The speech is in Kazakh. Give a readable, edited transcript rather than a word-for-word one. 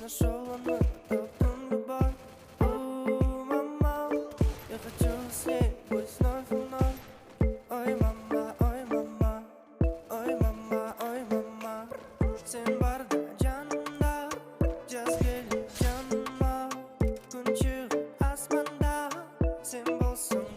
нашел она толком любовь. Мама, я хочу с ней быть вновь и вновь. Ой, мама, ой, мама, ой, мама, ой, мама. Sen barda janimda, jazgeli janimda, kun chiqib asmanda, sen bo'lsang